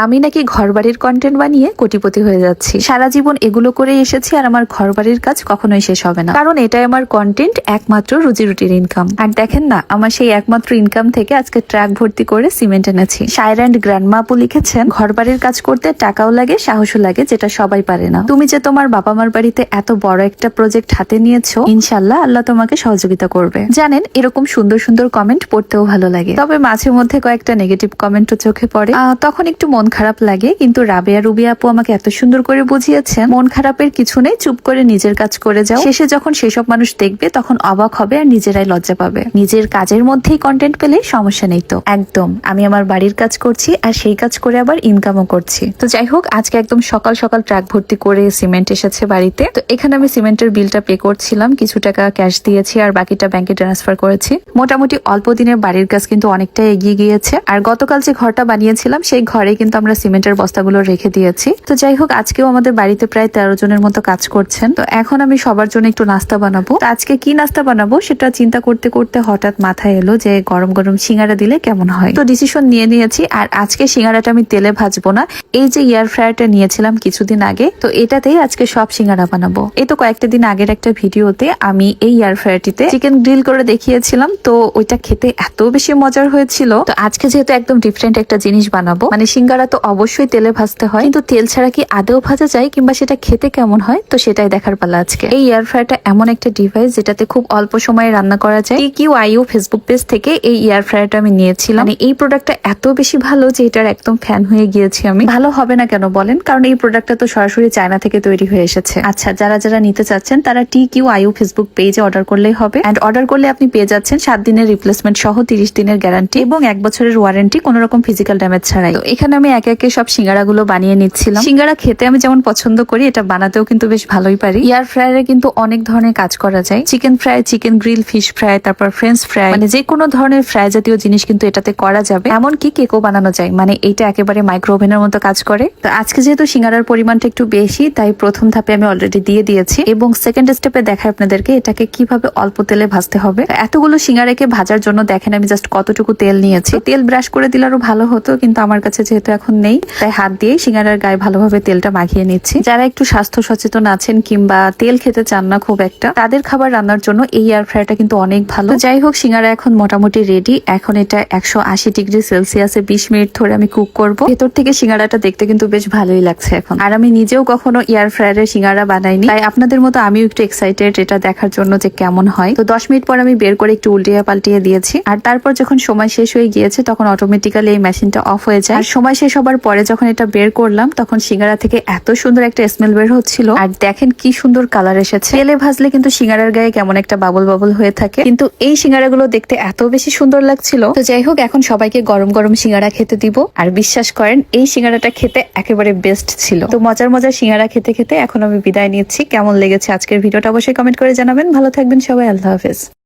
আমি নাকি ঘরবাড়ির কন্টেন্ট বানিয়ে কোটিপতি হয়ে যাচ্ছি। সারা জীবন এগুলো করে এসেছি আর আমার ঘরবাড়ির কাজ কখনোই শেষ হবে না, কারণ এটাই আমার কন্টেন্ট, একমাত্র রুজি রুটির ইনকাম। আর দেখেন না, আমার সেই একমাত্র ইনকাম থেকে আজকে ট্রাক ভর্তি করে সিমেন্ট এনেছি। শায়র অ্যান্ড গ্র্যান্ডমা আপু লিখেছেন, ঘরবাড়ির কাজ করতে টাকাও লাগে, সাহসও লাগে, যেটা সবাই পারে না। তুমি যে তোমার বাবা মার বাড়িতে এত বড় একটা প্রজেক্ট হাতে নিয়েছো, ইনশাল্লাহ আল্লাহ তোমাকে সহযোগিতা করবে। জানেন, এরকম সুন্দর সুন্দর কমেন্ট পড়তেও ভালো লাগে, তবে মাঝে মধ্যে কয়েকটা নেগেটিভ কমেন্টও চোখে পড়ে, তখন একটু মন খারাপ লাগে। কিন্তু রাবেয়া রুবিয়া আপু আমাকে এত সুন্দর করে বুঝিয়েছেন, মন খারাপের কিছু নেই, চুপ করে নিজের কাজ করে যাও। শেষে যখন সেসব মানুষ দেখবে তখন অবাক হবে আর নিজেরাই লজ্জা পাবে। নিজের কাজের মধ্যেই কন্টেন্ট পেলে সমস্যা নেই তো। একদম, আমি আমার বাড়ির কাজ করছি আর সেই কাজ করে আবার ইনকামও করছি। তো যাই হোক, আজকে একদম সকাল সকাল ট্রাক ভর্তি করে সিমেন্ট এসেছে বাড়িতে। তো এখানে আমি সিমেন্টের বিলটা পে করছিলাম, কিছু টাকা ক্যাশ দিয়েছি আর বাকিটা ব্যাংকে ট্রান্সফার করেছি। মোটামুটি অল্প দিনে বাড়ির কাজ কিন্তু অনেকটা এগিয়ে গিয়েছে। আর গতকাল যে ঘরটা বানিয়েছিলাম সেই ঘরে কিন্তু আমরা সিমেন্টের বস্তাগুলো রেখে দিয়েছি। তো যাই হোক, আজকেও আমাদের বাড়িতে প্রায় 13 জনের মতো কাজ করছেন। তো এখন আমি সবার জন্য একটু নাস্তা বানাবো। তো আজকে কি নাস্তা বানাবো সেটা চিন্তা করতে করতে হঠাৎ মাথায় এলো যে গরম গরম সিঙ্গারা দিলে কেমন হয়। তো ডিসিশন নিয়ে নিয়েছি, আর আজকে সিঙ্গারাটা আমি তেলে ভাজবো না। এই যে এয়ার ফ্রায়ারটা নিয়েছিলাম কিছুদিন আগে, তো এটাতেই আজকে সব সিঙ্গারা বানাবো। এই তো কয়েকটা দিন আগের একটা ভিডিওতে আমি এই এয়ার ফ্রায়ারটিতে চিকেন গ্রিল করে দেখিয়েছিলাম, তো ওইটা খেতে এত বেশি মজার হয়েছিল। তো আজকে যেহেতু একদম ডিফারেন্ট একটা জিনিস বানাবো, মানে সিঙ্গারা তো অবশ্যই তেলে ভাজতে হয়, কিন্তু তেল ছাড়া কি আদেও ভাজা যায়, কিংবা সেটা খেতে কেমন হয়, তো সেটাই দেখার পালা আজকে। এই এয়ার ফ্রায়ারটা এমন একটা ডিভাইস যেটাতে খুব অল্প সময়ে রান্না করা যায়। TQIU ফেসবুক পেজ থেকে এই এয়ার ফ্রায়ারটা আমি নিয়েছিলাম। মানে এই প্রোডাক্টটা এত বেশি ভালো যে এটার একদম ফ্যান হয়ে গিয়েছি আমি। ভালো হবে না কেন বলেন, কারণ এই প্রোডাক্টটা তো সরাসরি চায়না থেকে তৈরি হয়ে এসেছে। আচ্ছা, যারা যারা নিতে চাচ্ছেন তারা TQIU ফেসবুক পেজে অর্ডার করলেই হবে। এন্ড অর্ডার করলে আপনি পেয়ে যাচ্ছেন 7 দিনের রিপ্লেসমেন্ট সহ 30 দিনের গ্যারান্টি এবং 1 বছরের ওয়ারেন্টি, কোনো রকম ফিজিক্যাল ড্যামেজ ছাড়াই। তো এখানে আমি একে একে সব সিঙ্গারাগুলো বানিয়ে নিচ্ছিলাম। সিঙ্গারা খেতে আমি যেমন পছন্দ করি, এটা বানাতেও কিন্তু বেশ ভালোই পারি। এয়ার ফ্রায়ারে কিন্তু অনেক ধরনের কাজ করা যায়। Chicken fry, chicken grill, fish fry, তারপর ফ্রেঞ্চ ফ্রাই, মানে যে কোনো ধরনের ফ্রাই জাতীয় জিনিস কিন্তু এটাতে করা যাবে। এমনকি কেকও বানানো যায়, মানে এইটা একেবারে মাইক্রো ওভেনের মতো কাজ করে। তো আজকে যেহেতু সিঙ্গারার পরিমাণটা একটু বেশি, তাই প্রথম ধাপে আমি অলরেডি দিয়ে দিয়েছি এবং সেকেন্ড স্টেপে দেখায় আপনাদেরকে এটাকে কিভাবে অল্প তেলে ভাজতে হবে। এতগুলো সিঙ্গারাকে ভাজার জন্য দেখেন আমি জাস্ট কতটুকু তেল নিয়েছি। তেল ব্রাশ করে দিলে আরো ভালো হতো, কিন্তু আমার কাছে যেহেতু এখন নেই, তাই হাত দিয়ে সিঙ্গারার গায়ে ভালোভাবে তেলটা মাখিয়ে নিচ্ছি। যারা একটু স্বাস্থ্য সচেতন আছেন কিংবা তেল খেতে চান না খুব একটা, তাদের খাবার রান্নার জন্য এই এয়ার ফ্রায়ারটা কিন্তু অনেক ভালো। যাই হোক, সিঙ্গারা এখন মোটামুটি রেডি। এখন এটা 180 ডিগ্রি সেলসিয়াসে 20 মিনিট ধরে আমি কুক করব। ভেতর থেকে সিঙ্গারাটা দেখতে কিন্তু বেশ ভালোই লাগছে এখন। আর আমি নিজেও কখনো এয়ার ফ্রায়ারে সিঙ্গারা বানাইনি, তাই আপনাদের মতো আমিও একটু এক্সাইটেড এটা দেখার জন্য যে কেমন হয়। তো 10 মিনিট পর আমি বের করে একটু উল্টিয়ে পাল্টিয়ে দিয়েছি। আর তারপর যখন সময় শেষ হয়ে গিয়েছে তখন অটোমেটিক্যালি এই মেশিনটা অফ হয়ে যায়। আর সময় শেষ হবার পরে যখন এটা বের করলাম, তখন সিঙ্গারা থেকে এত সুন্দর একটা স্মেল বের হচ্ছিল। আর দেখেন কি সুন্দর কালার এসেছে। তেলে ভাজলে কিন্তু সিঙ্গারার গায়ে কেমন একটা বাবল বাবল হয়ে থাকে, কিন্তু এই সিঙ্গারাগুলো দেখতে এত বেশি সুন্দর লাগছিল। তো যাই হোক, এখন সবাইকে গরম গরম সিঙ্গারা খেতে দিব। আর বিশ্বাস করেন, এই সিঙ্গারাটা খেতে একেবারে বেস্ট ছিল। তো মজার মজার সিঙ্গারা খেতে খেতে এখন আমি বিদায় নিচ্ছি। কেমন লেগেছে আজকের ভিডিওটা অবশ্যই কমেন্ট করে জানাবেন। ভালো থাকবেন সবাই, আল্লাহ হাফেজ।